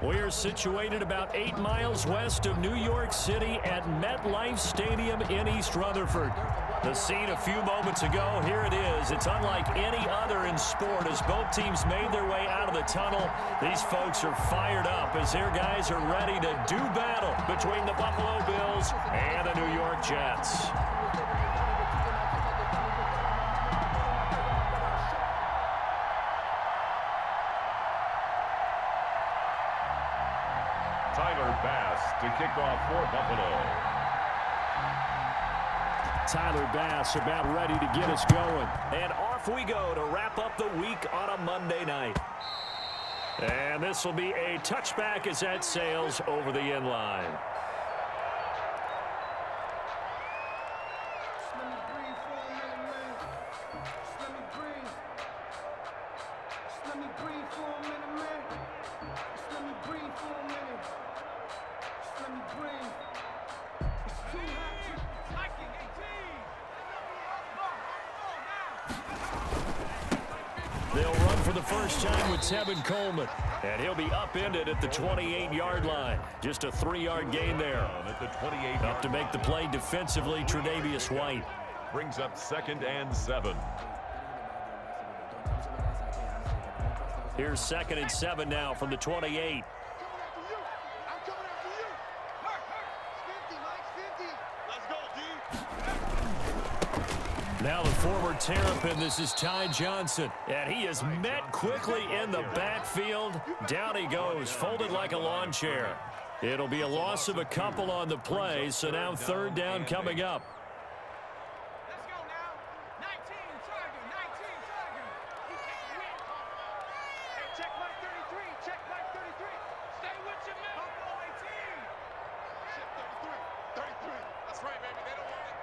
We're situated about 8 miles west of New York City at MetLife Stadium in East Rutherford. The scene a few moments ago, here it is. It's unlike any other in sport as both teams made their way out of the tunnel. These folks are fired up as their guys are ready to do battle between the Buffalo Bills and the New York Jets. To kick off for Buffalo. Tyler Bass about ready to get us going. And off we go to wrap up the week on a Monday night. And this will be a touchback as that sails over the end line. They'll run for the first time with Tevin Coleman. And he'll be upended at the 28-yard line. Just a 3-yard gain there. At the 28. Up to make the play defensively, Tre'Davious White. Brings up 2nd and 7. Here's 2nd and 7 now from the 28. Now the former Terrapin, this is Ty Johnson. And he is met quickly in the backfield. Down he goes, folded like a lawn chair. It'll be a loss of a couple on the play, so now 3rd down coming up. Let's go now. 19, target, 19, target. Hey, check mark 33, check mark 33. Stay with your man. Buffalo 18. Shit, 33, 33. That's right, baby. They don't want it.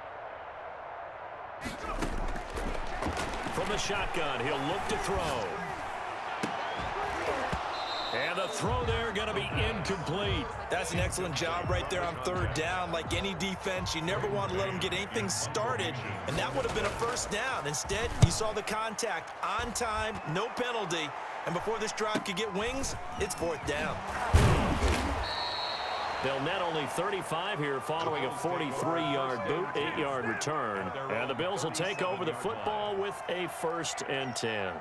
From the shotgun, he'll look to throw. And the throw there going to be incomplete. That's an excellent job right there on 3rd down. Like any defense, you never want to let them get anything started, and that would have been a 1st down. Instead, you saw the contact on time, no penalty, and before this drive could get wings, it's 4th down. They'll net only 35 here following a 43-yard boot, 8-yard return. And the Bills will take over the football with a 1st and 10.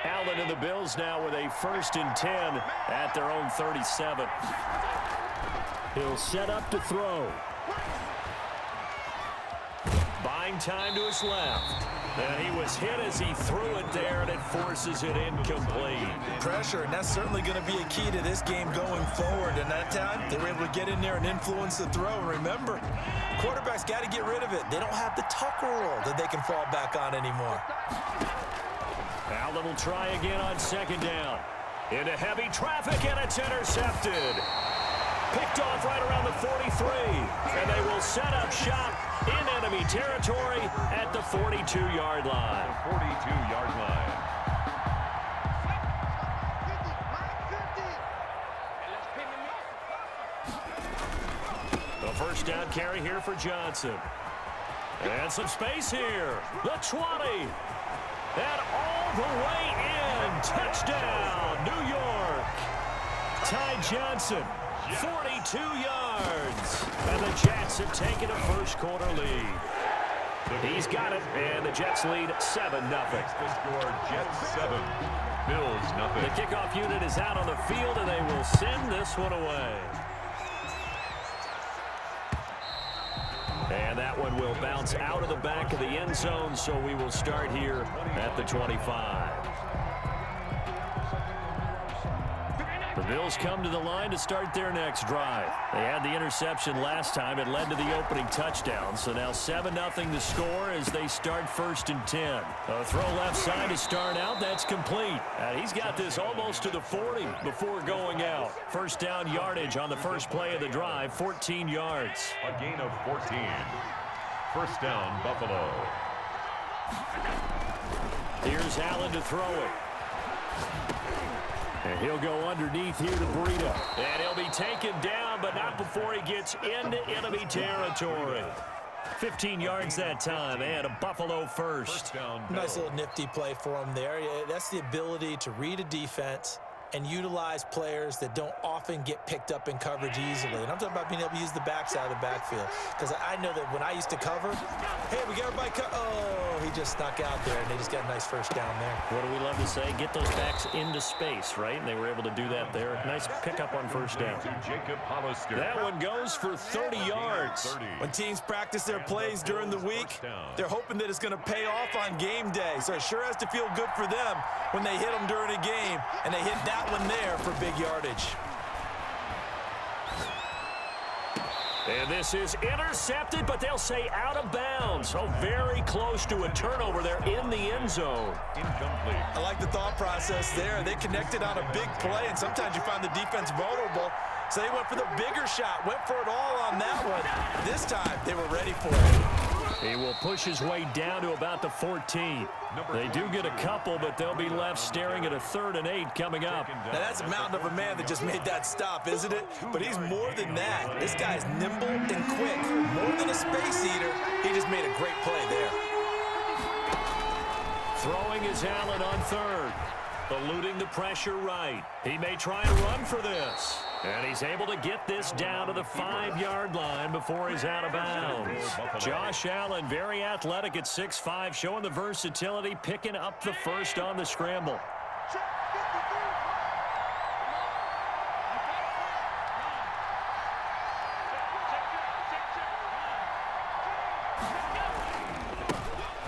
Allen and the Bills now with a 1st and 10 at their own 37. He'll set up to throw. Buying time to his left. And he was hit as he threw it there, and it forces it incomplete. Pressure, and that's certainly going to be a key to this game going forward. And that time, they were able to get in there and influence the throw. And remember, quarterbacks got to get rid of it. They don't have the Tucker roll that they can fall back on anymore. Allen will try again on 2nd down. Into heavy traffic, and it's intercepted. Picked off right around the 43. And they will set up shop in enemy territory at the 42-yard line. 42-yard line. The 1st down carry here for Johnson. And some space here. The 20. And all the way in. Touchdown, New York. Ty Johnson, 42 yards. And the Jets have taken a 1st quarter lead. He's got it, and the Jets lead 7-0. The score, Jets 7, Bills nothing. The kickoff unit is out on the field, and they will send this one away. And that one will bounce out of the back of the end zone, so we will start here at the 25. The Bills come to the line to start their next drive. They had the interception last time. It led to the opening touchdown. So now 7-0 the score as they start 1st and 10. A throw left side to start out. That's complete. And he's got this almost to the 40 before going out. 1st down yardage on the first play of the drive, 14 yards. A gain of 14. 1st down, Buffalo. Here's Allen to throw it. And he'll go underneath here to Breida. And he'll be taken down, but not before he gets into enemy territory. 15 yards that time, and a Buffalo first. Nice little nifty play for him there. Yeah, that's the ability to read a defense and utilize players that don't often get picked up in coverage easily. And I'm talking about being able to use the backside of the backfield. Because I know that when I used to cover, hey, we got everybody oh, he just snuck out there, and they just got a nice first down there. What do we love to say? Get those backs into space, right? And they were able to do that there. Nice pickup on first down. That one goes for 30 yards. When teams practice their plays during the week, they're hoping that it's going to pay off on game day. So it sure has to feel good for them when they hit them during a game, and they hit that one there for big yardage. And this is intercepted, but they'll say out of bounds. Oh, very close to a turnover there in the end zone. Incomplete. I like the thought process there. They connected on a big play, and sometimes you find the defense vulnerable. So they went for the bigger shot, went for it all on that one. This time, they were ready for it. He will push his way down to about the 14. They do get a couple, but they'll be left staring at a 3rd and 8 coming up. Now, that's a mountain of a man that just made that stop, isn't it? But he's more than that. This guy's nimble and quick. More than a space eater, he just made a great play there. Throwing is Allen on 3rd. Eluding the pressure right. He may try and run for this. And he's able to get this down to the 5-yard line before he's out of bounds. Josh Allen, very athletic at 6'5", showing the versatility, picking up the first on the scramble.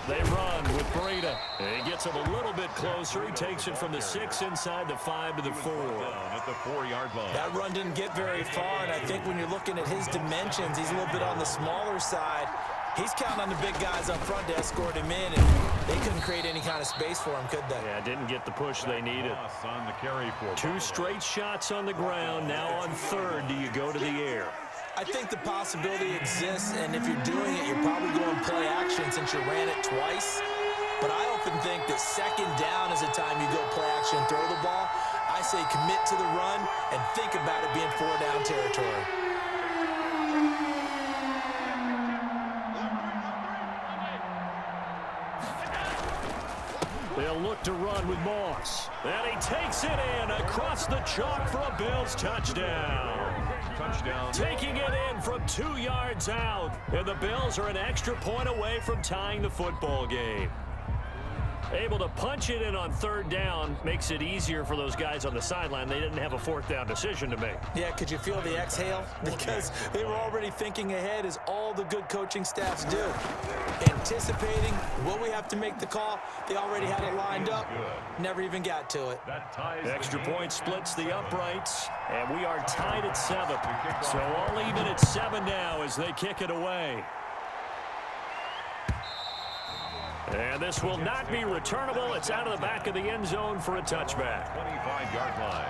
They run with Breida. And he gets him a little bit closer. He takes it from the 6 inside the 5 to the 4. At the 4-yard line. That run didn't get very far, and I think when you're looking at his dimensions, he's a little bit on the smaller side. He's counting on the big guys up front to escort him in, and they couldn't create any kind of space for him, could they? Yeah, didn't get the push they needed. On the carry for 2 straight shots on the ground. Now on 3rd, do you go to the air? I think the possibility exists, and if you're doing it, you're probably going play action since you ran it twice. But I often think that 2nd down is the time you go play action and throw the ball. I say commit to the run and think about it being 4-down territory. They'll look to run with Moss. And he takes it in across the chalk for a Bills touchdown. Taking it in from 2 yards out. And the Bills are an extra point away from tying the football game. Able to punch it in on 3rd down makes it easier for those guys on the sideline. They didn't have a 4th down decision to make. Yeah, could you feel the exhale? Because they were already thinking ahead, as all the good coaching staffs do. Anticipating, will we have to make the call? They already had it lined up. Never even got to it. Extra point splits the uprights, and we are tied at 7. So all even at 7 now as they kick it away. And this will not be returnable. It's out of the back of the end zone for a touchback. 25-yard line.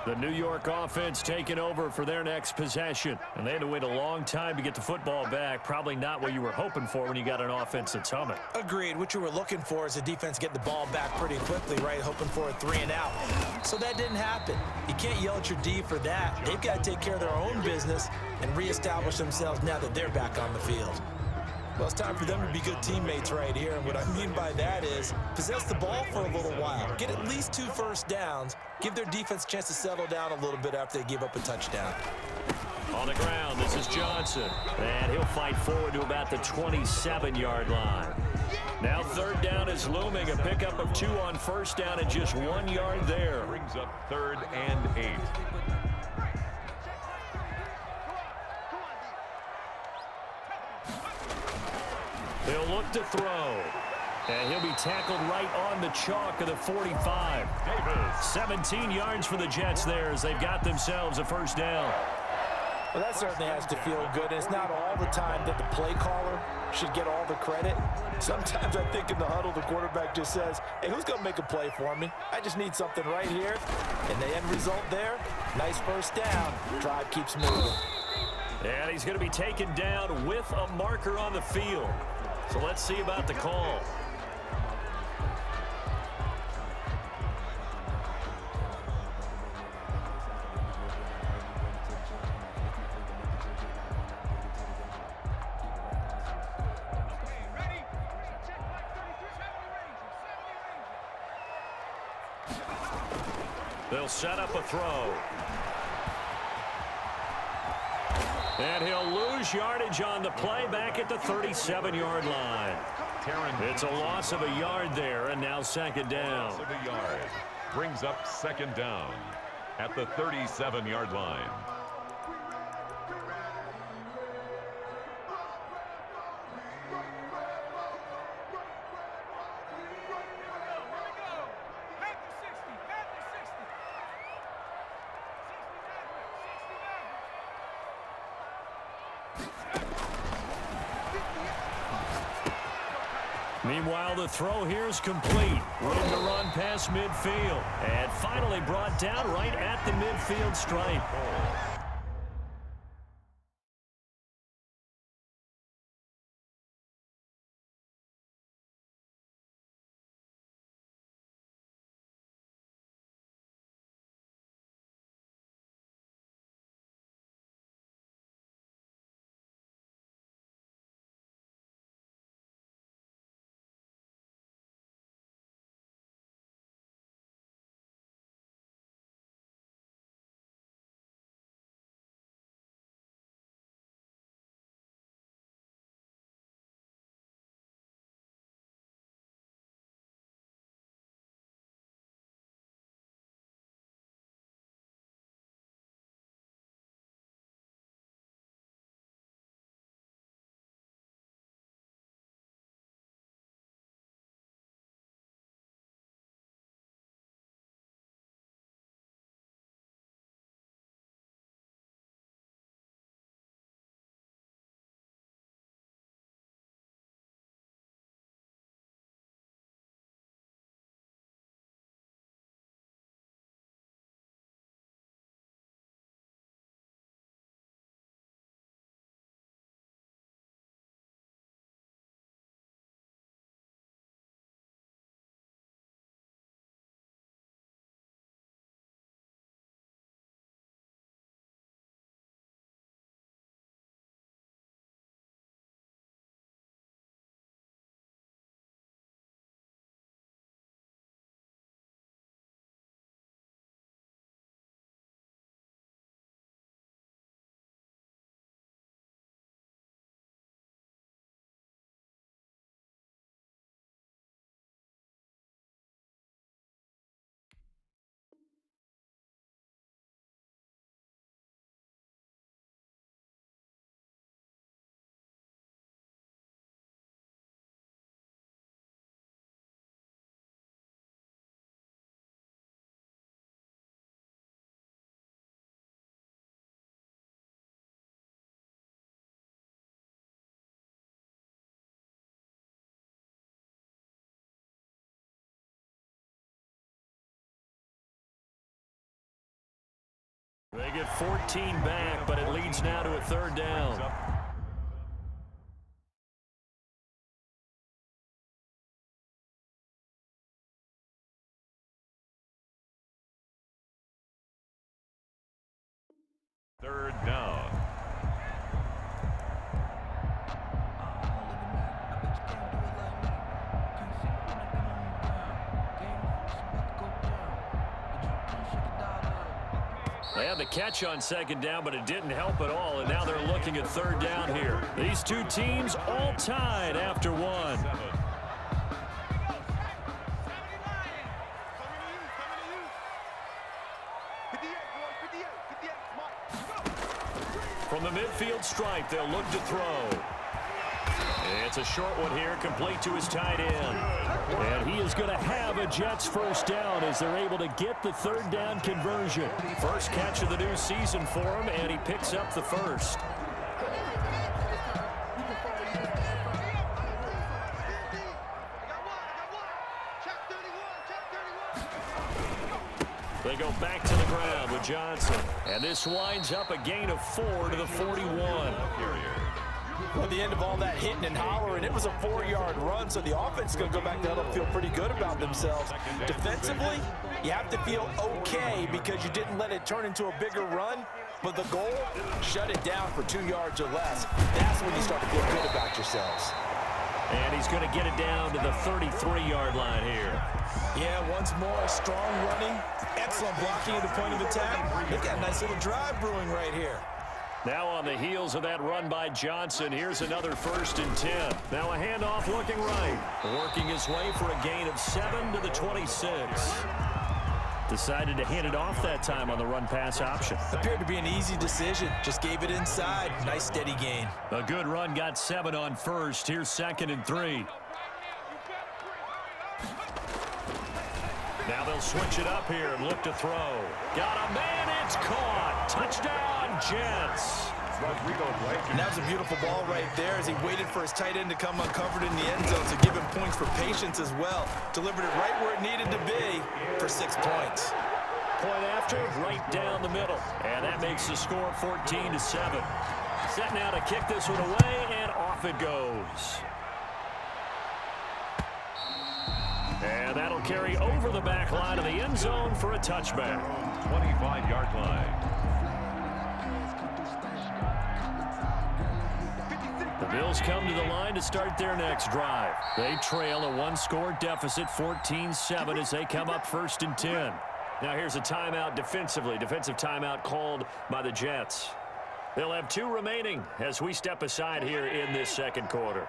The New York offense taking over for their next possession. And they had to wait a long time to get the football back. Probably not what you were hoping for when you got an offense that's humming. Agreed. What you were looking for is the defense getting the ball back pretty quickly, right? Hoping for a 3 and out. So that didn't happen. You can't yell at your D for that. They've got to take care of their own business and reestablish themselves now that they're back on the field. Well, it's time for them to be good teammates right here. And what I mean by that is possess the ball for a little while. Get at least 2 first downs. Give their defense a chance to settle down a little bit after they give up a touchdown. On the ground, this is Johnson. And he'll fight forward to about the 27-yard line. Now 3rd down is looming. A pickup of 2 on 1st down and just 1 yard there. Brings up 3rd and 8. He'll look to throw. And he'll be tackled right on the chalk of the 45. Davis. 17 yards for the Jets there as they've got themselves a 1st down. Well, that certainly has to feel good. It's not all the time that the play caller should get all the credit. Sometimes I think in the huddle, the quarterback just says, hey, who's going to make a play for me? I just need something right here. And the end result there, nice 1st down. Drive keeps moving. And he's going to be taken down with a marker on the field. So let's see about the call. They'll set up a throw. And he'll lose yardage on the play back at the 37-yard line. It's a loss of a yard there, and now second down. Loss of a yard brings up second down at the 37-yard line. Meanwhile, the throw here is complete. Room to run past midfield. And finally brought down right at the midfield stripe. They get 14 back, but it leads now to a third down. Third down. They had the catch on second down, but it didn't help at all, and now they're looking at third down here. These two teams all tied after one. From the midfield stripe, they'll look to throw. It's a short one here, complete to his tight end. And he is going to have a Jets first down as they're able to get the third down conversion. First catch of the new season for him, and he picks up the first. They go back to the ground with Johnson. And this winds up a gain of 4 to the 41. At the end of all that hitting and hollering, it was a 4-yard run, so the offense is going to go back to huddle and feel pretty good about themselves. Defensively, you have to feel okay because you didn't let it turn into a bigger run, but the goal, shut it down for 2 yards or less. That's when you start to feel good about yourselves. And he's going to get it down to the 33-yard line here. Yeah, once more, strong running, excellent blocking at the point of attack. They've got a nice little drive brewing right here. Now on the heels of that run by Johnson, here's another 1st and 10. Now a handoff looking right. Working his way for a gain of 7 to the 26. Decided to hand it off that time on the run-pass option. Appeared to be an easy decision. Just gave it inside. Nice steady gain. A good run, got 7 on 1st. Here's 2nd and 3. Now they'll switch it up here and look to throw. Got a man, it's caught. Touchdown, Jets. And that was a beautiful ball right there as he waited for his tight end to come uncovered in the end zone, so give him points for patience as well. Delivered it right where it needed to be for 6 points. Point after, right down the middle. And that makes the score 14-7. Set now to kick this one away, and off it goes. And that'll carry over the back line of the end zone for a touchback. 25-yard line. The Bills come to the line to start their next drive. They trail a 1-score deficit, 14-7, as they come up 1st and 10. Now here's a timeout defensively. Defensive timeout called by the Jets. They'll have 2 remaining as we step aside here in this 2nd quarter.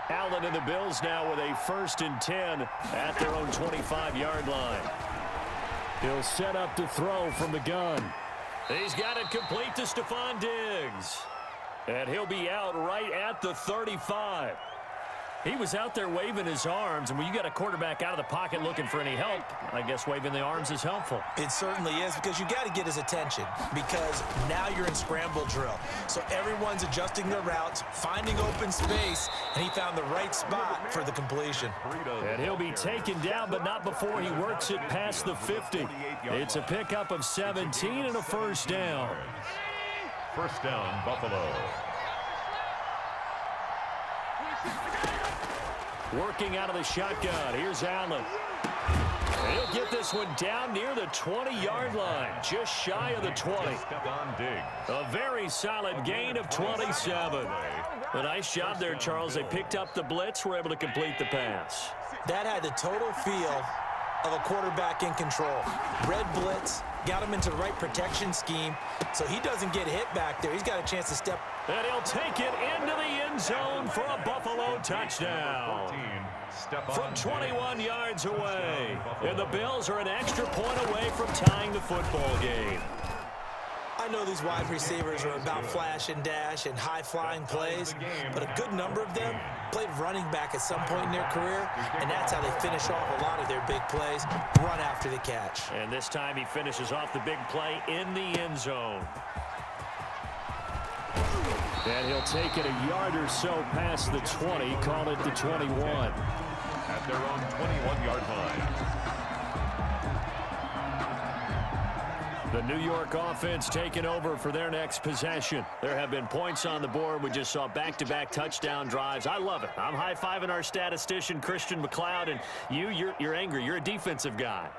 Allen and the Bills now with a 1st and 10 at their own 25-yard line. He'll set up to throw from the gun. He's got it complete to Stephon Diggs. And he'll be out right at the 35. He was out there waving his arms, and when you got a quarterback out of the pocket looking for any help, I guess waving the arms is helpful. It certainly is, because you got to get his attention, because now you're in scramble drill. So everyone's adjusting their routes, finding open space, and he found the right spot for the completion. And he'll be taken down, but not before he works it past the 50. It's a pickup of 17 and a 1st down. 1st down, Buffalo. Working out of the shotgun. Here's Allen. He'll get this one down near the 20-yard line, just shy of the 20. A very solid gain of 27. A nice job there, Charles. They picked up the blitz, were able to complete the pass. That had the total feel of a quarterback in control. Red blitz, got him into the right protection scheme, so he doesn't get hit back there. He's got a chance to step. And he'll take it into the end zone for a Buffalo touchdown. From 21 yards away. And the Bills are an extra point away from tying the football game. I know these wide receivers are about flash and dash and high-flying plays, but a good number of them played running back at some point in their career, and that's how they finish off a lot of their big plays, run after the catch. And this time he finishes off the big play in the end zone. And he'll take it a yard or so past the 20, call it the 21. At their own 21-yard line. The New York offense taking over for their next possession. There have been points on the board. We just saw back-to-back touchdown drives. I love it. I'm high-fiving our statistician, Christian McLeod, and you're angry. You're a defensive guy.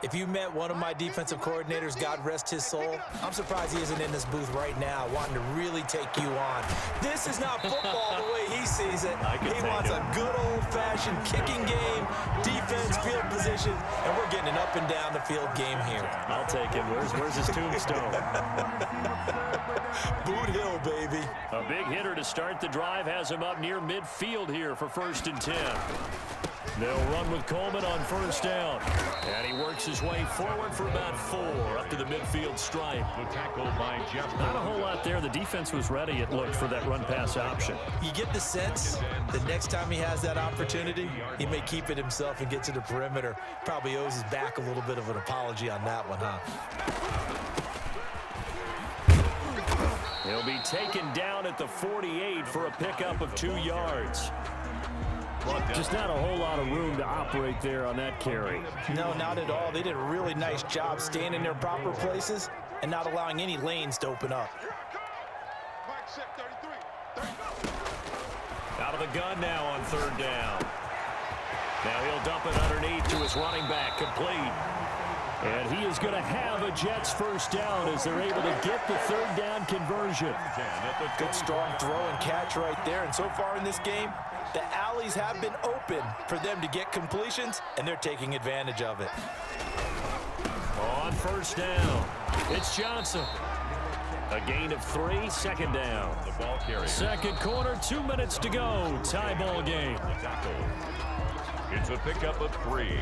If you met one of my defensive coordinators, God rest his soul, I'm surprised he isn't in this booth right now wanting to really take you on. This is not football the way he sees it. He wants a good old-fashioned kicking game, defense, field position, and we're getting an up and down the field game here. I'll take him. Where's his tombstone? Boot Hill, baby. A big hitter to start the drive has him up near midfield here for 1st and 10. They'll run with Coleman on 1st down. And he works his way forward for about 4 up to the midfield stripe. The tackle by Jeff. Not a whole lot there. The defense was ready, it looked, for that run-pass option. You get the sense that next time he has that opportunity, he may keep it himself and get to the perimeter. Probably owes his back a little bit of an apology on that one, huh? He'll be taken down at the 48 for a pickup of 2 yards. Just not a whole lot of room to operate there on that carry. No, not at all. They did a really nice job staying in their proper places and not allowing any lanes to open up. Mike check 33. Out of the gun now on third down. Now he'll dump it underneath to his running back, complete. And he is going to have a Jets first down as they're able to get the third down conversion. Good strong throw and catch right there. And so far in this game, the alleys have been open for them to get completions, and they're taking advantage of it. On first down, it's Johnson. A gain of 3, second down. The ball carrier. Second quarter, 2 minutes to go. Tie ball game. It's a pickup of 3.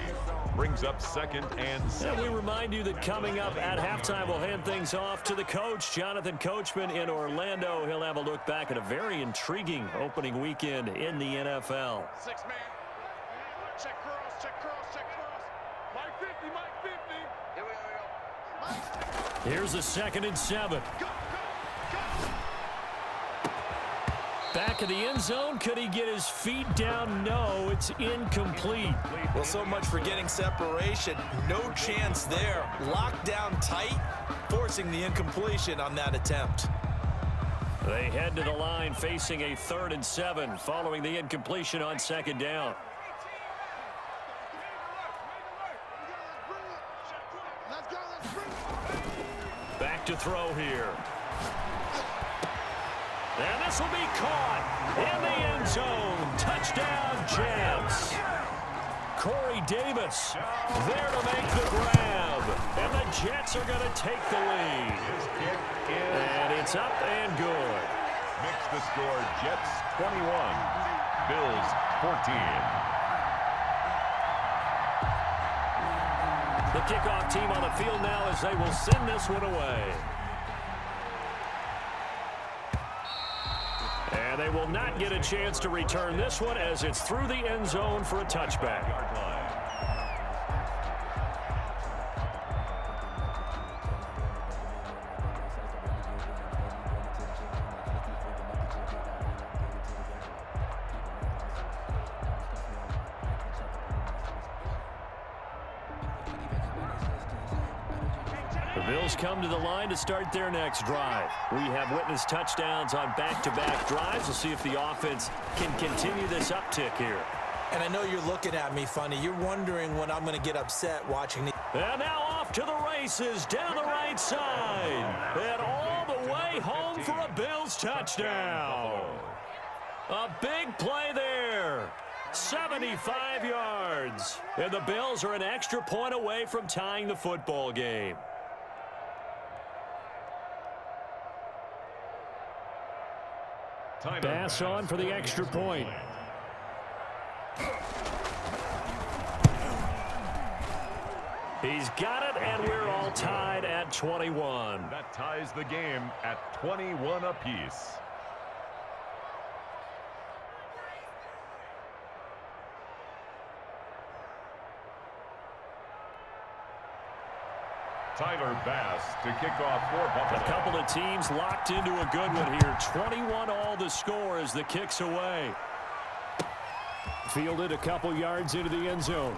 Brings up second and 7. And we remind you that coming up at halftime, we'll hand things off to the coach, Jonathan Coachman in Orlando. He'll have a look back at a very intriguing opening weekend in the NFL. 6-man. Check curls, check curls, check curls. Mike 50, Mike 50. Here we go. Here's a 2nd and 7. Go, go, go. Back in the end zone. Could he get his feet down? No, it's incomplete. Well, so much for getting separation. No chance there. Locked down tight, forcing the incompletion on that attempt. They head to the line facing a 3rd and 7 following the incompletion on 2nd down. Back to throw here. And this will be caught in the end zone. Touchdown, Jets. Corey Davis there to make the grab. And the Jets are going to take the lead. And it's up and good. Makes the score Jets 21, Bills 14. The kickoff team on the field now as they will send this one away. And they will not get a chance to return this one as it's through the end zone for a touchback. The Bills come to the line to start their next drive. We have witnessed touchdowns on back-to-back drives. We'll see if the offense can continue this uptick here. And I know you're looking at me funny. You're wondering when I'm going to get upset watching the... And now off to the races down the right side. And all the way home for a Bills touchdown. A big play there. 75 yards. And the Bills are an extra point away from tying the football game. Pass on for the extra point. He's got it, and we're all tied at 21. That ties the game at 21 apiece. Tyler Bass to kick off for Buffalo. A couple of teams locked into a good one here. 21 all the score as the kick's away. Fielded a couple yards into the end zone.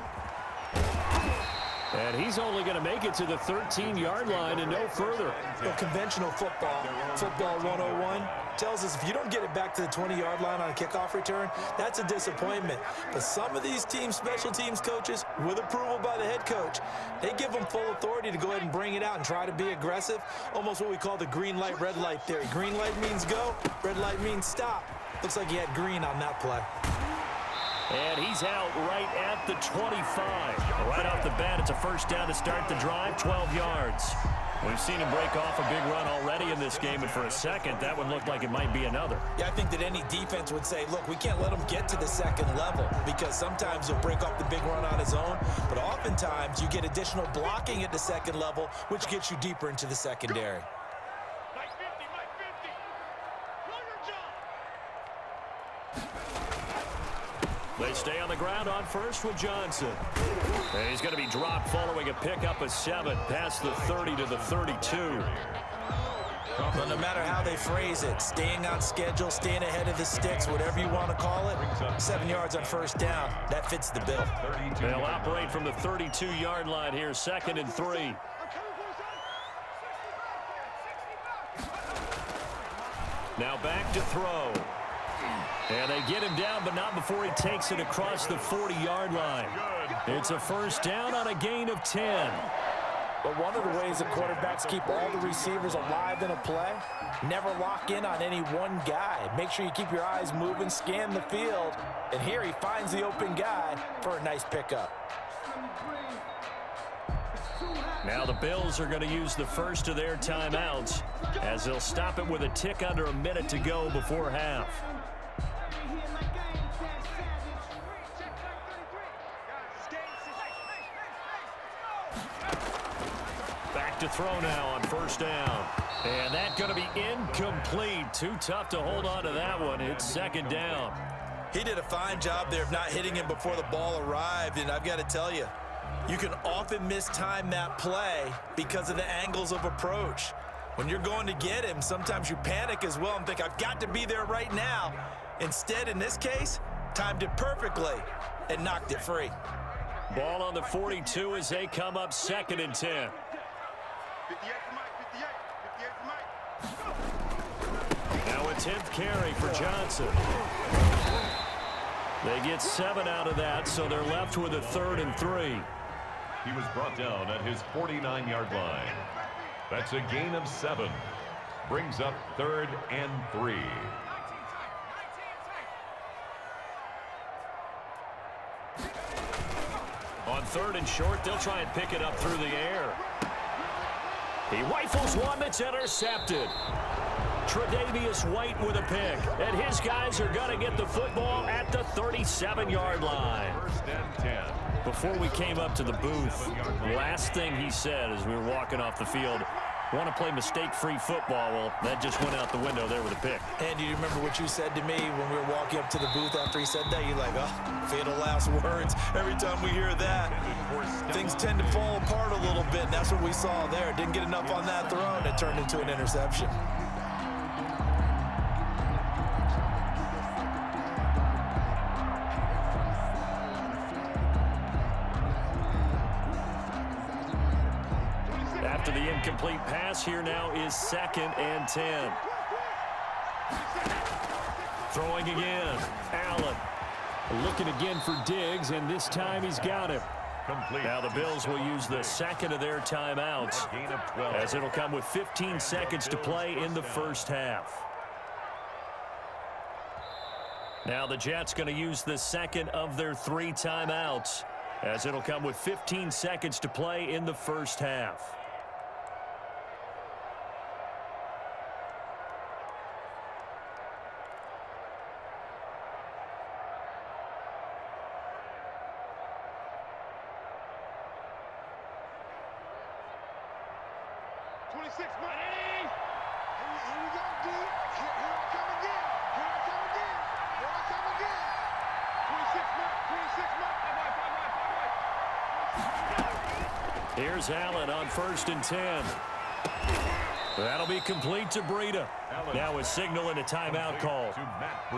And he's only going to make it to the 13-yard line and no further. Well, conventional football 101, tells us if you don't get it back to the 20-yard line on a kickoff return, that's a disappointment. But some of these teams, special teams coaches, with approval by the head coach, they give them full authority to go ahead and bring it out and try to be aggressive. Almost what we call the green light, red light theory. Green light means go, red light means stop. Looks like he had green on that play. And he's out right at the 25. Right off the bat, it's a first down to start the drive, 12 yards. We've seen him break off a big run already in this game, and for a second, that one looked like it might be another. Yeah, I think that any defense would say, look, we can't let him get to the second level because sometimes he'll break off the big run on his own, but oftentimes you get additional blocking at the second level, which gets you deeper into the secondary. Mike 50, Mike 50. Roll your job. They stay on the ground on first with Johnson. And he's going to be dropped following a pickup of 7 past the 30 to the 32. Well, no matter how they phrase it, staying on schedule, staying ahead of the sticks, whatever you want to call it, 7 yards on first down, that fits the bill. They'll operate from the 32-yard line here, 2nd and 3. Now back to throw. And they get him down, but not before he takes it across the 40-yard line. It's a first down on a gain of 10. But one of the ways the quarterbacks keep all the receivers alive in a play, never lock in on any one guy. Make sure you keep your eyes moving, scan the field. And here he finds the open guy for a nice pickup. Now the Bills are going to use the first of their timeouts as they'll stop it with a tick under a minute to go before half. Back to throw now on first down. And that's going to be incomplete. Too tough to hold on to that one. It's second down. He did a fine job there of not hitting him before the ball arrived, and I've got to tell you, you can often mistime that play because of the angles of approach. When you're going to get him, sometimes you panic as well and think, I've got to be there right now. Instead, in this case, timed it perfectly and knocked it free. Ball on the 42 as they come up second and 10. 58 for Mike, 58 for Mike. Now a 10th carry for Johnson. They get 7 out of that, so they're left with a 3rd and 3. He was brought down at his 49-yard line. That's a gain of 7. Brings up 3rd and 3. On 3rd and short, they'll try and pick it up through the air. He rifles one that's intercepted. Tre'Davious White with a pick, and his guys are going to get the football at the 37-yard line. 1st and 10. Before we came up to the booth, last thing he said as we were walking off the field, want to play mistake-free football. Well, that just went out the window there with a pick. And do you remember what you said to me when we were walking up to the booth after he said that? You're like, oh, fatal last words. Every time we hear that, things tend to fall apart a little bit, and that's what we saw there. Didn't get enough on that throw, and it turned into an interception. After the incomplete pass, here now is 2nd and 10. Throwing again. Allen looking again for Diggs, and this time he's got him. Complete. Now the Bills will use the 2nd of their timeouts Gain of 12. as it'll come with 15 seconds to play in the first half. Now the Jets going to use the 2nd of their 3 timeouts as it'll come with 15 seconds to play in the first half. Here's Allen on 1st and 10. That'll be complete to Breida. Now a signal and a timeout call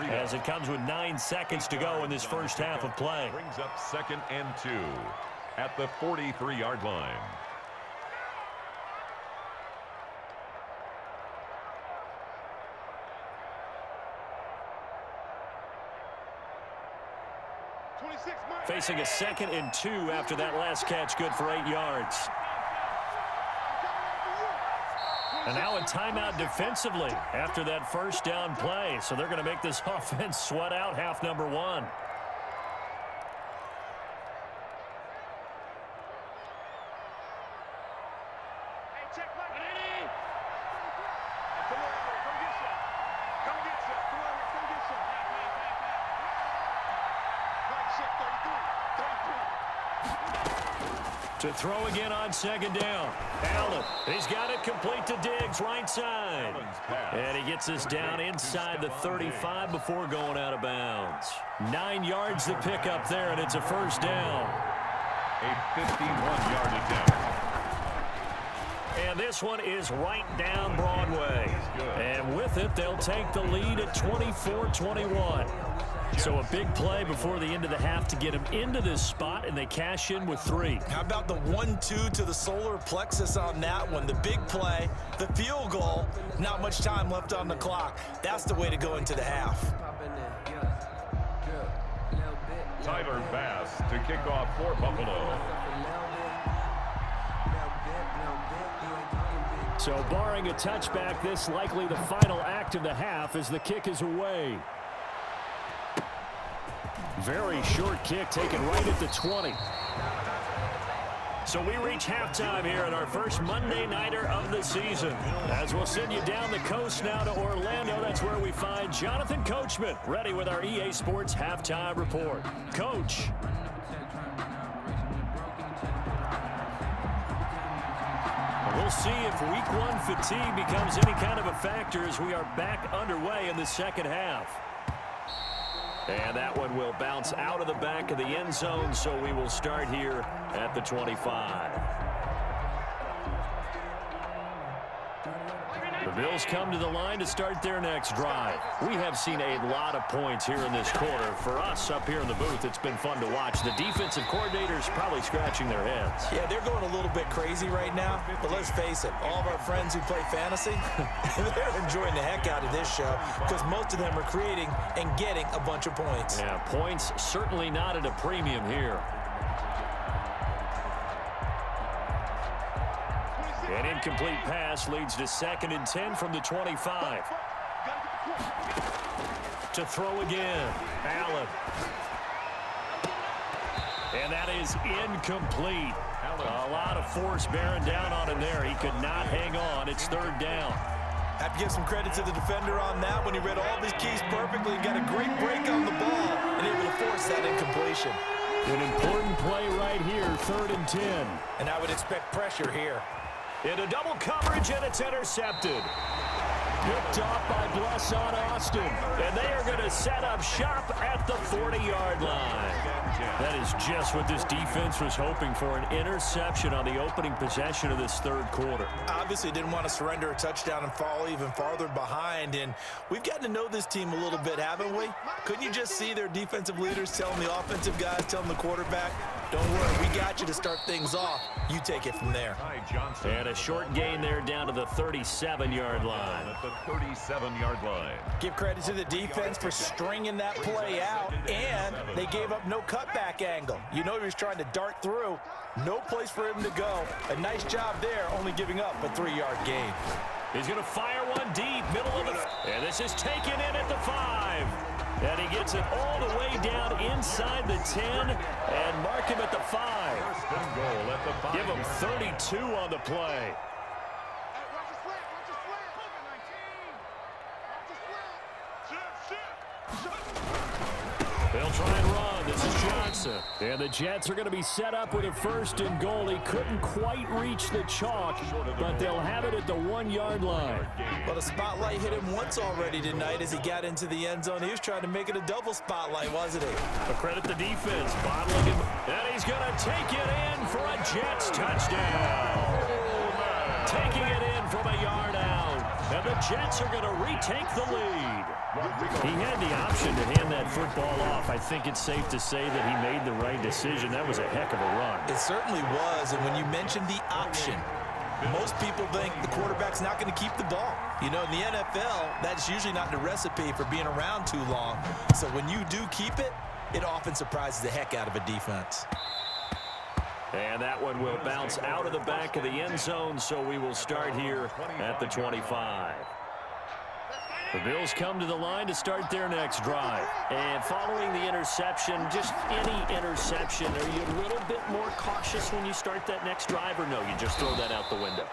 as it comes with 9 seconds to go in this first half of play. Brings up 2nd and 2 at the 43-yard line. Facing a 2nd and 2 after that last catch, good for 8 yards. And now a timeout defensively after that first down play. So they're going to make this offense sweat out half number 1. To throw again on 2nd down. Allen, he's got it complete to Diggs, right side. And he gets this down inside the 35 before going out of bounds. 9 yards to pick up there, and it's a first down. A 51-yard attempt. And this one is right down Broadway. And with it, they'll take the lead at 24-21. So a big play before the end of the half to get him into this spot, and they cash in with 3. How about the 1-2 to the solar plexus on that one? The big play, the field goal, not much time left on the clock. That's the way to go into the half. Tyler Bass to kick off for Buffalo. So barring a touchback, this likely the final act of the half as the kick is away. Very short kick taken right at the 20. So we reach halftime here at our first Monday Nighter of the season. As we'll send you down the coast now to Orlando, that's where we find Jonathan Coachman, ready with our EA Sports Halftime Report. Coach. We'll see if week one fatigue becomes any kind of a factor as we are back underway in the second half. And that one will bounce out of the back of the end zone, so we will start here at the 25. The Bills come to the line to start their next drive. We have seen a lot of points here in this quarter. For us up here in the booth, it's been fun to watch. The defensive coordinators probably scratching their heads. Yeah, they're going a little bit crazy right now, but let's face it, all of our friends who play fantasy, they're enjoying the heck out of this show because most of them are creating and getting a bunch of points. Yeah, points certainly not at a premium here. An incomplete pass leads to 2nd and 10 from the 25. To throw again, Allen. And that is incomplete. A lot of force bearing down on him there. He could not hang on. It's 3rd down. Have to give some credit to the defender on that when he read all of his keys perfectly and got a great break on the ball and able to force that incompletion. An important play right here, 3rd and 10. And I would expect pressure here. Into double coverage, and it's intercepted. Picked off by Bless on Austin. And they are going to set up shop at the 40-yard line. That is just what this defense was hoping for, an interception on the opening possession of this 3rd quarter. Obviously didn't want to surrender a touchdown and fall even farther behind. And we've gotten to know this team a little bit, haven't we? Couldn't you just see their defensive leaders telling the offensive guys, telling the quarterback, don't worry, we got you to start things off. You take it from there. And a short gain there down to the 37-yard line. At the 37-yard line. Give credit to the defense for stringing that play out, and they gave up no cutback angle. You know he was trying to dart through. No place for him to go. A nice job there, only giving up a 3-yard gain. He's going to fire one deep, middle of the... And this is taken in at the 5. And he gets it all the way down inside the 10 and mark him at the 5. First and goal at the 5. Give him 32 on the play. They'll try and run. This is Johnson. And the Jets are going to be set up with a 1st and goal. He couldn't quite reach the chalk, but they'll have it at the 1-yard line. Well, the spotlight hit him once already tonight as he got into the end zone. He was trying to make it a double spotlight, wasn't he? But credit the defense, bottling him. And he's going to take it in for a Jets touchdown. Taking it in from a yard out. And the Jets are going to retake the lead. He had the option to hand that football off. I think it's safe to say that he made the right decision. That was a heck of a run. It certainly was. And when you mentioned the option, most people think the quarterback's not going to keep the ball. You know, in the NFL, that's usually not the recipe for being around too long. So when you do keep it, it often surprises the heck out of a defense. And that one will bounce out of the back of the end zone, so we will start here at the 25. The Bills come to the line to start their next drive. And following the interception, just any interception, are you a little bit more cautious when you start that next drive, or no, you just throw that out the window?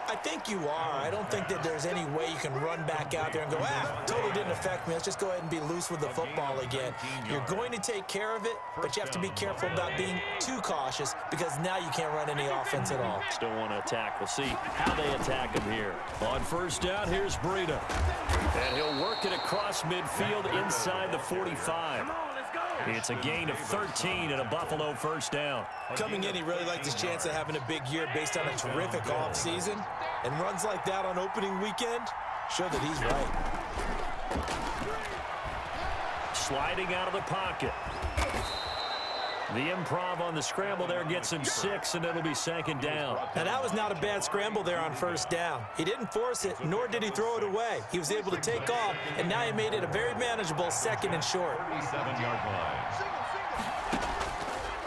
I think you are. I don't think that there's any way you can run back out there and go, totally didn't affect me. Let's just go ahead and be loose with the football again. You're going to take care of it, but you have to be careful about being too cautious because now you can't run any offense at all. Still want to attack. We'll see how they attack him here. On 1st down, here's Breida. And he'll work it across midfield inside the 45. It's a gain of 13 and a Buffalo 1st down. Coming in, he really liked his chance of having a big year based on a terrific offseason. And runs like that on opening weekend show that he's right. Sliding out of the pocket. The improv on the scramble there gets him 6, and it'll be second down. Now, that was not a bad scramble there on first down. He didn't force it, nor did he throw it away. He was able to take off, and now he made it a very manageable 2nd and short. 37-yard line.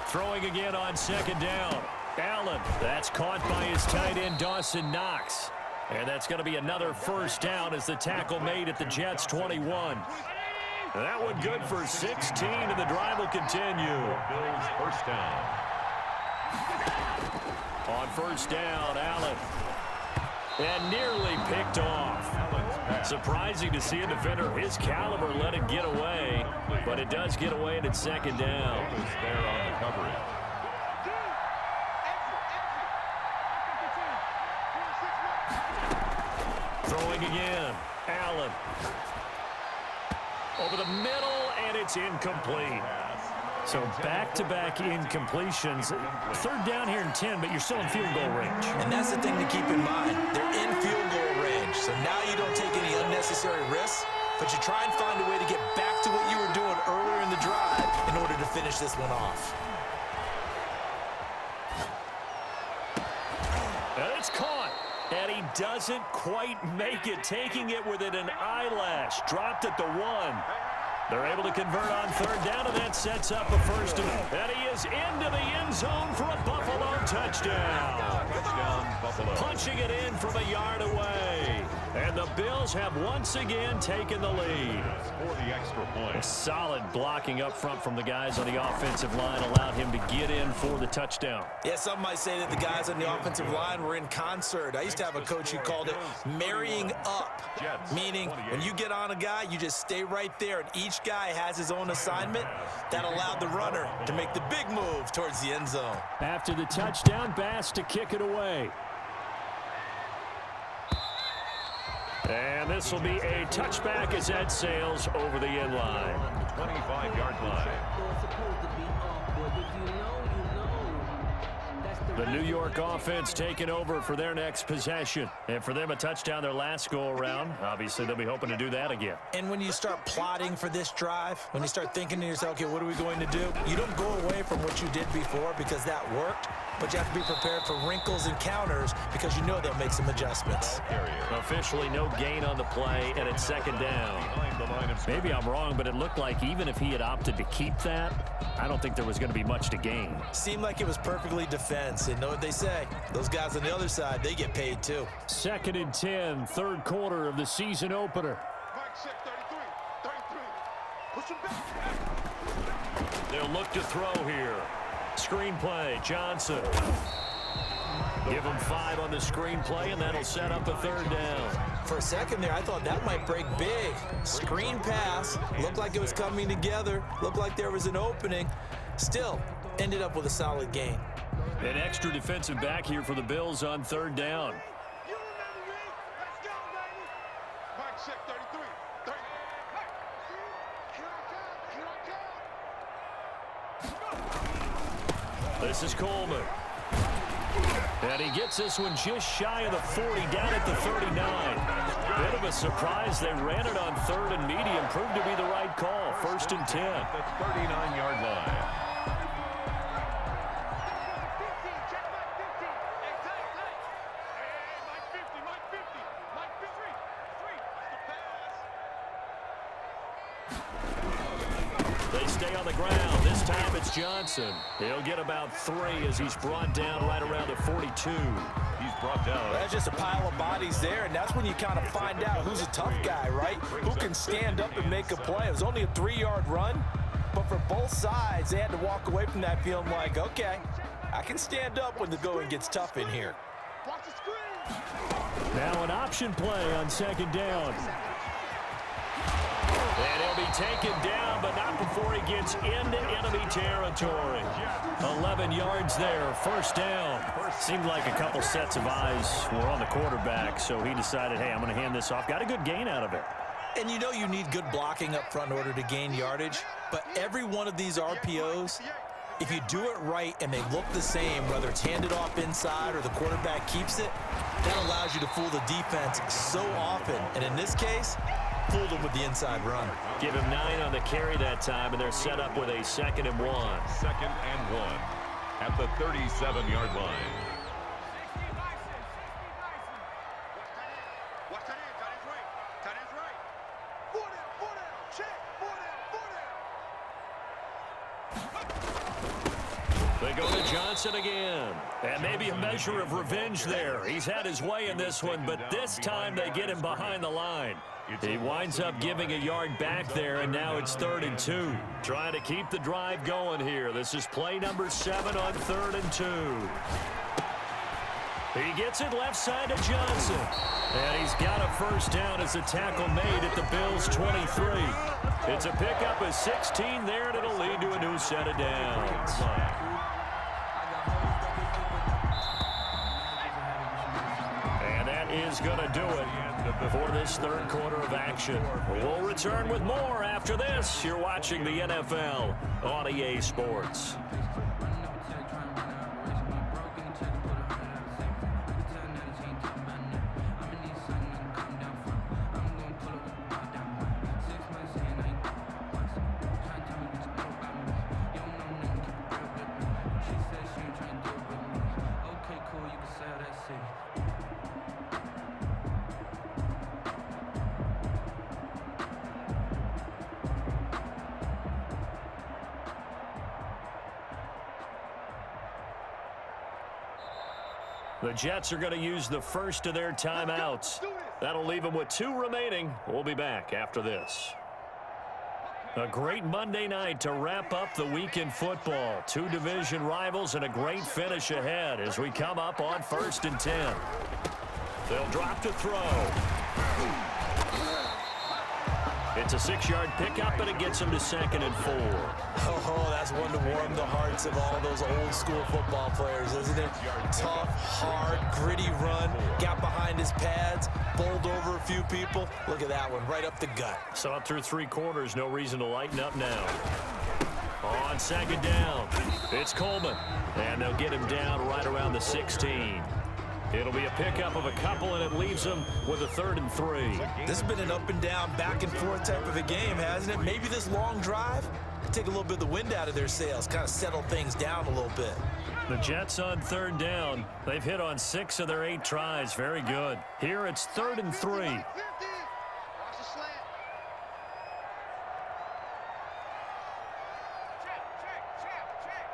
Throwing again on second down. Allen, that's caught by his tight end, Dawson Knox. And that's going to be another first down as the tackle made at the Jets' 21. That one good for 16, and the drive will continue. Bills first down. On first down, Allen. And nearly picked off. Surprising to see a defender of his caliber let it get away, but it does get away, and it's second down. There on the coverage. Throwing again, Allen. Over the middle, and it's incomplete. So back-to-back incompletions. Third down here and 10, but you're still in field goal range. And that's the thing to keep in mind. They're in field goal range, so now you don't take any unnecessary risks, but you try and find a way to get back to what you were doing earlier in the drive in order to finish this one off. And it's caught. And he doesn't quite make it, taking it within an eyelash. Dropped at the 1. They're able to convert on third down, and that sets up a first down. And he is into the end zone for a Buffalo touchdown. Touchdown, Buffalo. Punching it in from a yard away. And the Bills have once again taken the lead. For the extra point. Solid blocking up front from the guys on the offensive line allowed him to get in for the touchdown. Yeah, some might say that the guys on the offensive line were in concert. I used to have a coach who called it marrying up, meaning when you get on a guy, you just stay right there, and each guy has his own assignment. That allowed the runner to make the big move towards the end zone. After the touchdown, Bass to kick it away. And this will be a touchback as Ed sails over the end line. 25-yard line. The New York offense taking over for their next possession. And for them, a touchdown their last go-around. Obviously, they'll be hoping to do that again. And when you start plotting for this drive, when you start thinking to yourself, okay, what are we going to do? You don't go away from what you did before because that worked, but you have to be prepared for wrinkles and counters because you know they'll make some adjustments. Officially no gain on the play, and it's second down. Maybe I'm wrong, but it looked like even if he had opted to keep that, I don't think there was going to be much to gain. Seemed like it was perfectly defense, and know what they say. Those guys on the other side, they get paid too. 2nd and 10, third quarter of the season opener. They'll look to throw here. Screenplay, Johnson. Give him 5 on the screenplay, and that'll set up a third down. For a second there, I thought that might break big. Screen pass, looked like it was coming together, looked like there was an opening. Still, ended up with a solid gain. An extra defensive back here for the Bills on third down. This is Coleman. And he gets this one just shy of the 40, down at the 39. Bit of a surprise. They ran it on third and medium. Proved to be the right call. 1st and 10. The 39-yard line. They stay on the ground. This time it's Johnson. He'll get about 3 as he's brought down right around the 42. He's brought down. That's just a pile of bodies there, and that's when you kind of find out who's a tough guy, right? Who can stand up and make a play. It was only a 3-yard run, but for both sides, they had to walk away from that feeling like, okay, I can stand up when the going gets tough in here. Now an option play on second down. And he'll be taken down, but not before he gets into enemy territory. 11 yards there, first down. Seemed like a couple sets of eyes were on the quarterback, so he decided, hey, I'm going to hand this off. Got a good gain out of it. And you know you need good blocking up front in order to gain yardage, but every one of these RPOs If you do it right and they look the same, whether it's handed off inside or the quarterback keeps it, that allows you to fool the defense so often. And in this case, fooled them with the inside run. Give him 9 on the carry that time, and they're set up with a 2nd and 1. 2nd and 1 at the 37-yard line. Watch tight end. Tight end's right. Tight end's right. 4 down. Check. 4 down. They go to Johnson again. And maybe a measure of revenge there. He's had his way in this one, but this time they get him behind the line. He winds up giving a yard back there, and now it's 3rd and 2. Trying to keep the drive going here. This is play number 7 on 3rd and 2. He gets it left side to Johnson. And he's got a first down as a tackle made at the Bills' 23. It's a pickup of 16 there, and it'll lead to a new set of downs. And that is going to do it for this 3rd quarter of action. We'll return with more after this. You're watching the NFL on EA Sports. The Jets are going to use the first of their timeouts. That'll leave them with 2 remaining. We'll be back after this. A great Monday night to wrap up the week in football. 2 division rivals and a great finish ahead as we come up on 1st and 10. They'll drop to throw. It's a 6-yard pickup, and it gets him to 2nd and 4. Oh, that's one to warm the hearts of all those old-school football players, isn't it? Tough, hard, gritty run, got behind his pads, bowled over a few people. Look at that one, right up the gut. Saw it through 3 quarters, no reason to lighten up now. On 2nd down, it's Coleman, and they'll get him down right around the 16. It'll be a pickup of a couple, and it leaves them with a 3rd and 3. This has been an up-and-down, back-and-forth type of a game, hasn't it? Maybe this long drive take a little bit of the wind out of their sails, kind of settle things down a little bit. The Jets on 3rd down. They've hit on 6 of their 8 tries. Very good. Here it's 3rd and 3. Watch the slant. Check.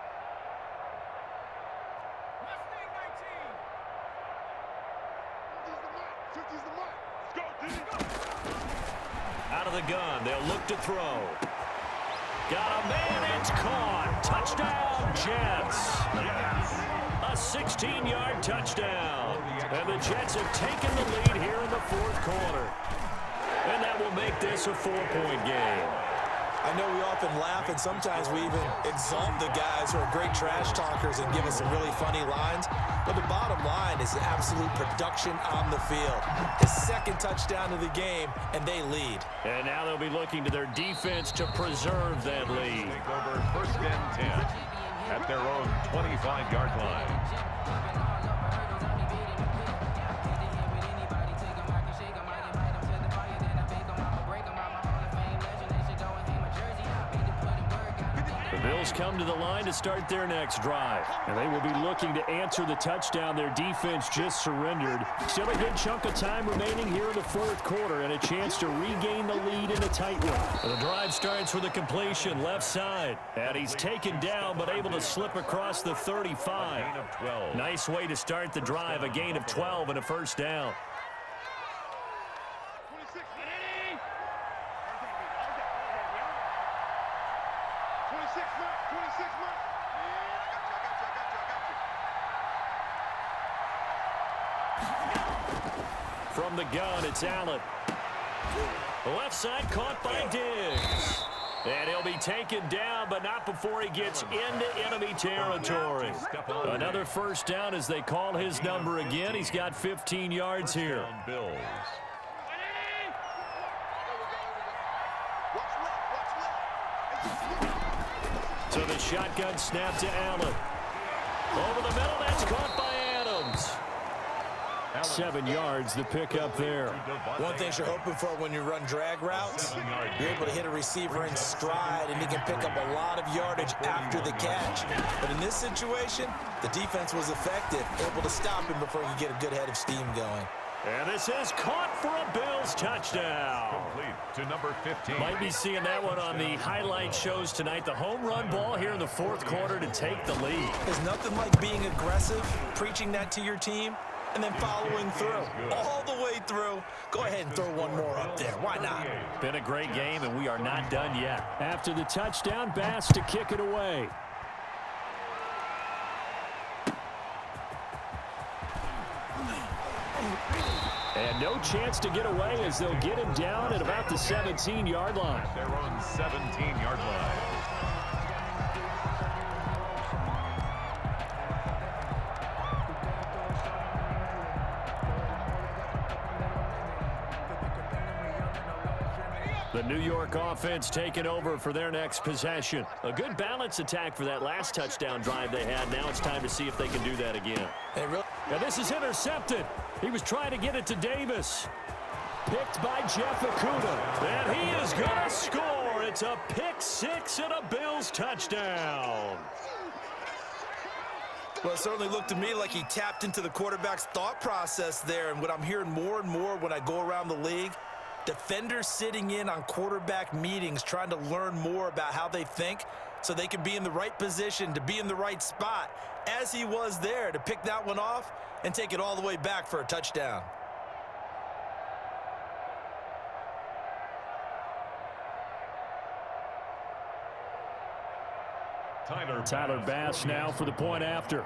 Mustang 19. 50's the mark. Let's go, Out of the gun, they'll look to throw. Got a man, it's caught. Touchdown, Jets. A 16-yard touchdown. And the Jets have taken the lead here in the 4th quarter. And that will make this a 4-point game. I know we often laugh, and sometimes we even exalt the guys who are great trash talkers and give us some really funny lines. But the bottom line is absolute production on the field. His 2nd touchdown of the game, and they lead. And now they'll be looking to their defense to preserve that lead. Take over 1st and 10 at their own 25-yard line. The Bills come to the line to start their next drive. And they will be looking to answer the touchdown their defense just surrendered. Still a good chunk of time remaining here in the 4th quarter and a chance to regain the lead in a tight one. The drive starts with a completion left side. And he's taken down but able to slip across the 35. Gain of 12. Nice way to start the drive. A gain of 12 and a first down. 26. 26 mark. From the gun, it's Allen. Left side caught by Diggs. And he'll be taken down, but not before he gets into enemy territory. Another first down as they call his number again. He's got 15 yards here. Bills. To So the shotgun snap to Allen. Over the middle, that's caught by Adams. 7 yards, the pickup there. One thing you're hoping for when you run drag routes, you're able to hit a receiver in stride, and he can pick up a lot of yardage after the catch. But in this situation, the defense was effective, able to stop him before he could get a good head of steam going. And this is caught for a Bills touchdown. Complete to number 15. Might be seeing that one on the highlight shows tonight. The home run ball here in the fourth quarter to take the lead. There's nothing like being aggressive, preaching that to your team, and then following through, all the way through. Go ahead and throw one more up there. Why not? Been a great game, and we are not done yet. After the touchdown, Bass to kick it away. And no chance to get away as they'll get him down at about the 17-yard line. Their own 17-yard line. The New York offense taking over for their next possession. A good balance attack for that last touchdown drive they had. Now it's time to see if they can do that again. Now this is intercepted. He was trying to get it to Davis. Picked by Jeff Okudah. And he is going to score. It's a pick six and a Bills touchdown. Well, it certainly looked to me like he tapped into the quarterback's thought process there. And what I'm hearing more and more when I go around the league, defenders sitting in on quarterback meetings trying to learn more about how they think so they can be in the right position to be in the right spot, as he was there to pick that one off and take it all the way back for a touchdown. Tyler Bass now for the point after.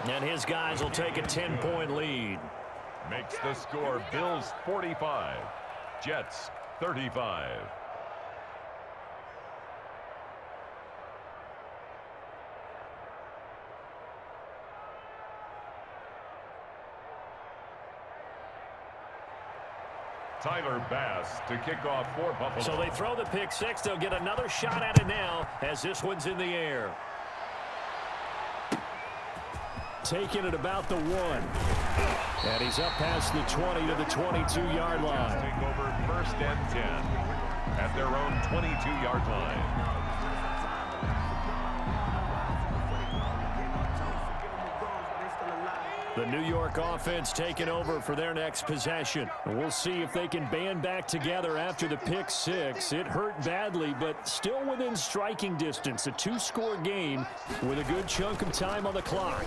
And his guys will take a 10-point lead. Makes the score Bills 45, Jets 35. Tyler Bass to kick off for Buffalo. So they throw the pick six. They'll get another shot at it now as this one's in the air. Taking it about the 1. And he's up past the 20 to the 22-yard line. Take over first and 10 at their own 22-yard line. The New York offense taking over for their next possession. We'll see if they can band back together after the pick six. It hurt badly, but still within striking distance. A 2-score game with a good chunk of time on the clock.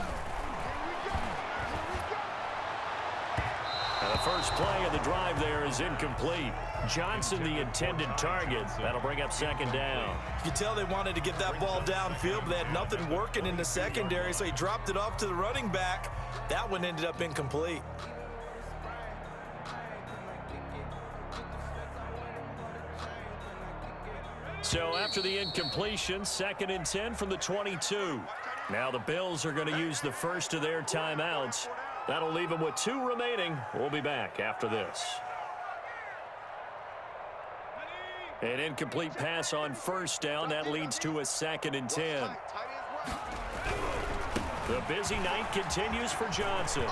And the first play of the drive there is incomplete. Johnson, the intended target. That'll bring up second down. You can tell they wanted to get that ball downfield, but they had nothing working in the secondary, so he dropped it off to the running back. That one ended up incomplete. So after the incompletion, 2nd and 10 from the 22. Now the Bills are going to use the first of their timeouts. That'll leave them with 2 remaining. We'll be back after this. An incomplete pass on first down. That leads to a 2nd and 10. The busy night continues for Johnson.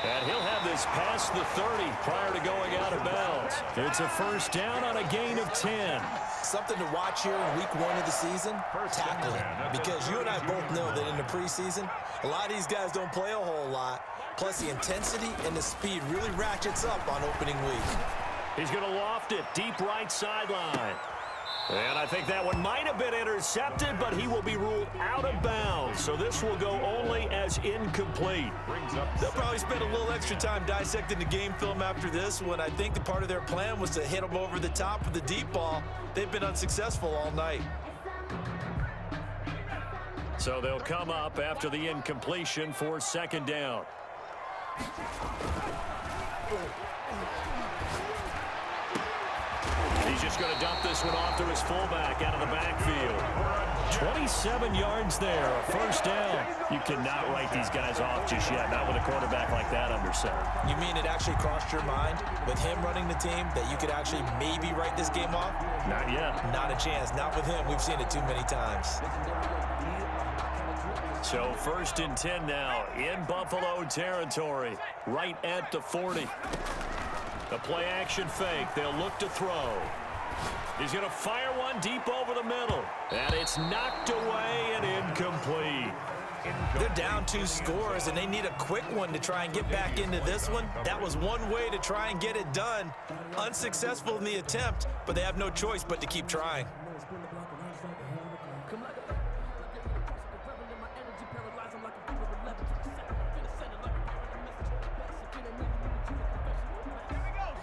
And he'll have this past the 30 prior to going out of bounds. It's a first down on a gain of 10. Something to watch here in week 1 of the season, tackling. Because you and I both know that in the preseason, a lot of these guys don't play a whole lot. Plus, the intensity and the speed really ratchets up on opening week. He's going to loft it deep right sideline. And I think that one might have been intercepted, but he will be ruled out of bounds. So this will go only as incomplete. They'll probably spend a little extra time dissecting the game film after this one. I think the part of their plan was to hit them over the top with the deep ball. They've been unsuccessful all night. So they'll come up after the incompletion for second down. He's He's just going to dump this one off to his fullback out of the backfield. 27 yards there, a first down. You cannot write these guys off just yet, not with a quarterback like that under center. You mean it actually crossed your mind with him running the team that you could actually maybe write this game off? Not yet. Not a chance. Not with him. We've seen it too many times. So 1st and 10 now in Buffalo territory, right at the 40. The play action fake. They'll look to throw. He's going to fire one deep over the middle. And it's knocked away and incomplete. They're down 2 scores, and they need a quick one to try and get back into this one. That was one way to try and get it done. Unsuccessful in the attempt, but they have no choice but to keep trying.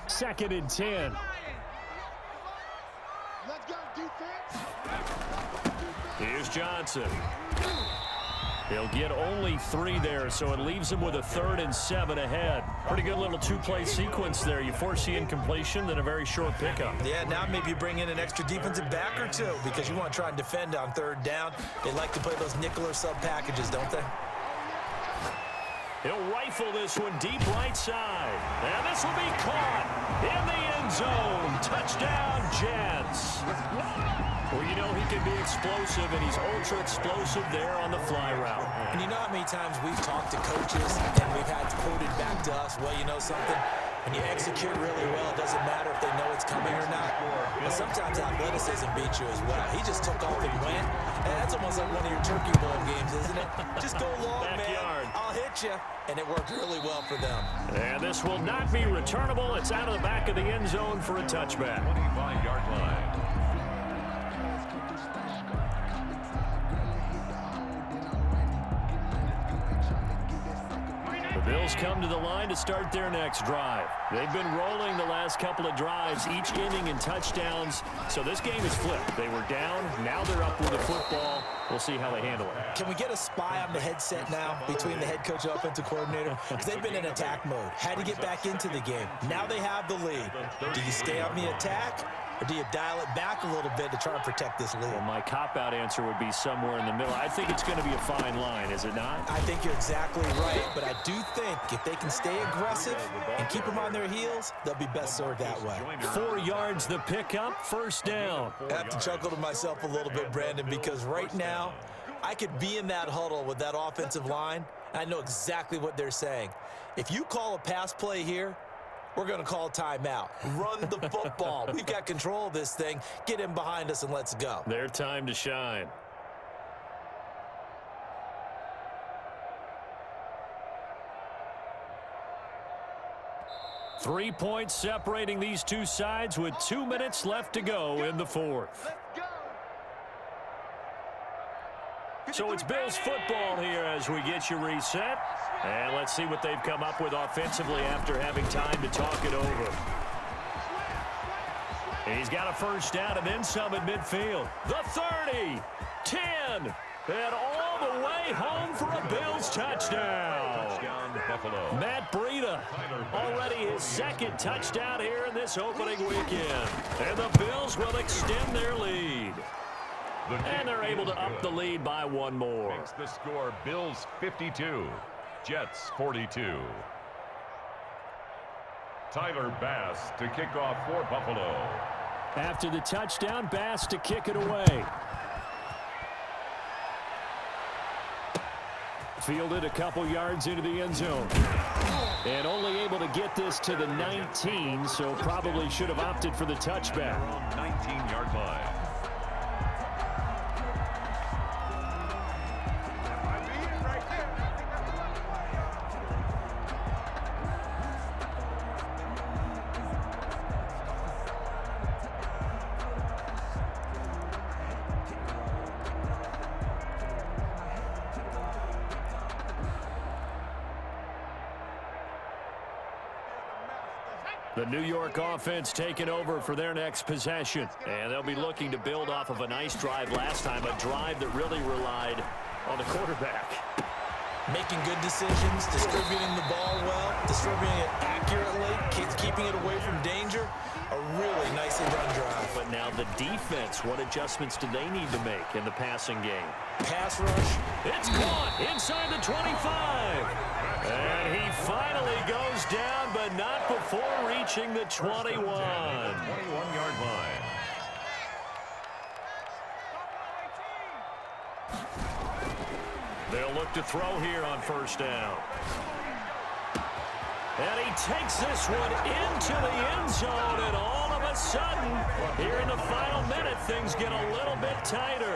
Second and 10. Let's go, defense. Here's Johnson. He'll get only 3 there, so it leaves him with a 3rd and 7 ahead. Pretty good little 2-play sequence there. You force the incompletion, then a very short pickup. Yeah, now maybe you bring in an extra defensive back or 2 because you want to try and defend on 3rd down. They like to play those nickel or sub packages, don't they? He'll rifle this one deep right side. And this will be caught in the end zone. Touchdown, Jets. Well, you know he can be explosive, and he's ultra-explosive there on the fly route. And you know how many times we've talked to coaches and we've had quoted back to us, well, you know something? When you execute really well, it doesn't matter if they know it's coming or not. But sometimes athleticism beats you as well. He just took off and went. And that's almost like one of your turkey bowl games, isn't it? Just go long, Backyard. man. I'll hit you. And it worked really well for them. And this will not be returnable. It's out of the back of the end zone for a touchback. 25-yard line. The Bills come to the line to start their next drive. They've been rolling the last couple of drives, each inning in touchdowns. So this game is flipped. They were down. Now they're up with the football. We'll see how they handle it. Can we get a spy on the headset now between the head coach and offensive coordinator? Because they've been in attack mode. Had to get back into the game. Now they have the lead. Do you stay on the attack, or do you dial it back a little bit to try and protect this lead? Well, my cop-out answer would be somewhere in the middle. I think it's going to be a fine line, is it not? I think you're exactly right, but I do think if they can stay aggressive and keep them on their heels, they'll be best served that way. 4 yards the pickup, first down. I have to chuckle to myself a little bit, Brandon, because right now I could be in that huddle with that offensive line, and I know exactly what they're saying. If you call a pass play here, we're going to call timeout. Run the football. We've got control of this thing. Get in behind us and let's go. Their time to shine. Three points separating these two sides with 2 minutes left to go in the fourth. So it's Bills football here as we get you reset. And let's see what they've come up with offensively after having time to talk it over. He's got a first down and then some at midfield. The 30, 10, and all the way home for a Bills touchdown. Touchdown, Buffalo. Matt Breida, already his second touchdown here in this opening weekend. And the Bills will extend their lead. And they're able to up the lead by one more. Makes the score Bills 52, Jets 42. Tyler Bass to kick off for Buffalo. After the touchdown, Bass to kick it away. Fielded a couple yards into the end zone. And only able to get this to the 19, so probably should have opted for the touchback. Around 19-yard line. The New York offense taking over for their next possession. And they'll be looking to build off of a nice drive last time, a drive that really relied on the quarterback. Making good decisions, distributing the ball well, distributing it accurately, keeping it away from danger. A really nicely run drive. the defense, what adjustments do they need to make in the passing game? Pass rush. It's caught inside the 25. And he finally goes down, but not before reaching the 21. 21-yard line. They'll look to throw here on first down. And he takes this one into the end zone, and all of a sudden, here in the final minute, things get a little bit tighter.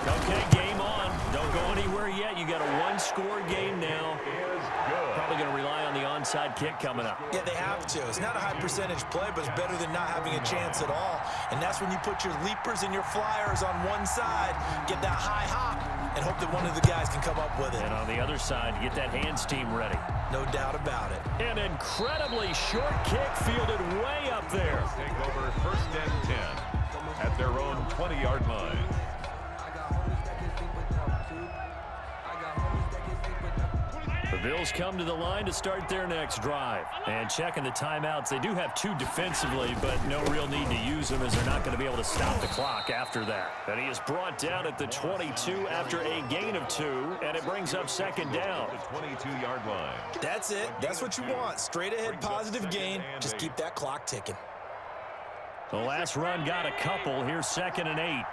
Okay, game on. Don't go anywhere yet. You got a one-score game now. Probably going to rely on the onside kick coming up. Yeah, they have to. It's not a high-percentage play, but it's better than not having a chance at all. And that's when you put your leapers and your flyers on one side, get that high hop, and hope that one of the guys can come up with it. And on the other side, get that hands team ready. No doubt about it. An incredibly short kick fielded way up there. Take over first and 10 at their own 20-yard line. The Bills come to the line to start their next drive. And checking the timeouts, they do have two defensively, but no real need to use them as they're not going to be able to stop the clock after that. And he is brought down at the 22 after a gain of 2, and it brings up second down. The 22-yard line. That's it. That's what you want. Straight ahead positive gain. Just keep that clock ticking. The last run got a couple. Here's 2nd and 8.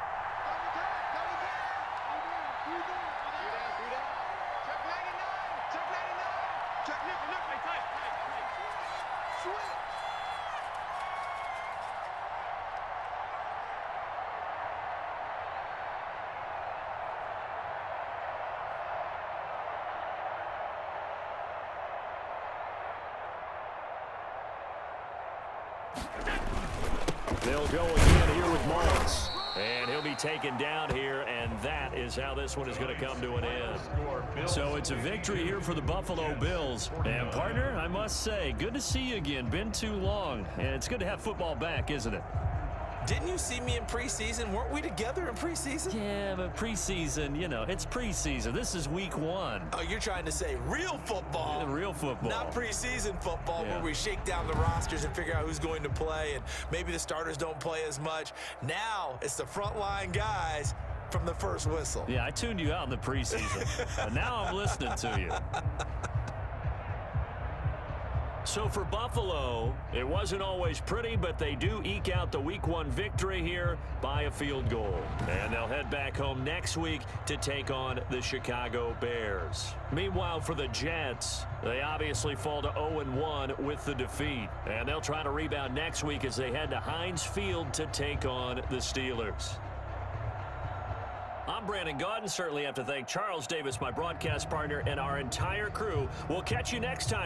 They'll go again here with Mullins. And he'll be taken down here, and that is how this one is going to come to an end. So it's a victory here for the Buffalo Bills. And, partner, I must say, good to see you again. Been too long. And it's good to have football back, isn't it? Didn't you see me in preseason? Weren't we together in preseason? Yeah, but preseason, you know, it's preseason. This is week 1. Oh, you're trying to say real football. Yeah, real football. Not preseason football, Yeah. where we shake down the rosters and figure out who's going to play, and maybe the starters don't play as much. Now it's the frontline guys from the first whistle. Yeah, I tuned you out in the preseason. But now I'm listening to you. So for Buffalo, it wasn't always pretty, but they do eke out the Week 1 victory here by a field goal. And they'll head back home next week to take on the Chicago Bears. Meanwhile, for the Jets, they obviously fall to 0-1 with the defeat. And they'll try to rebound next week as they head to Heinz Field to take on the Steelers. I'm Brandon Gaudin. Certainly have to thank Charles Davis, my broadcast partner, and our entire crew. We'll catch you next time.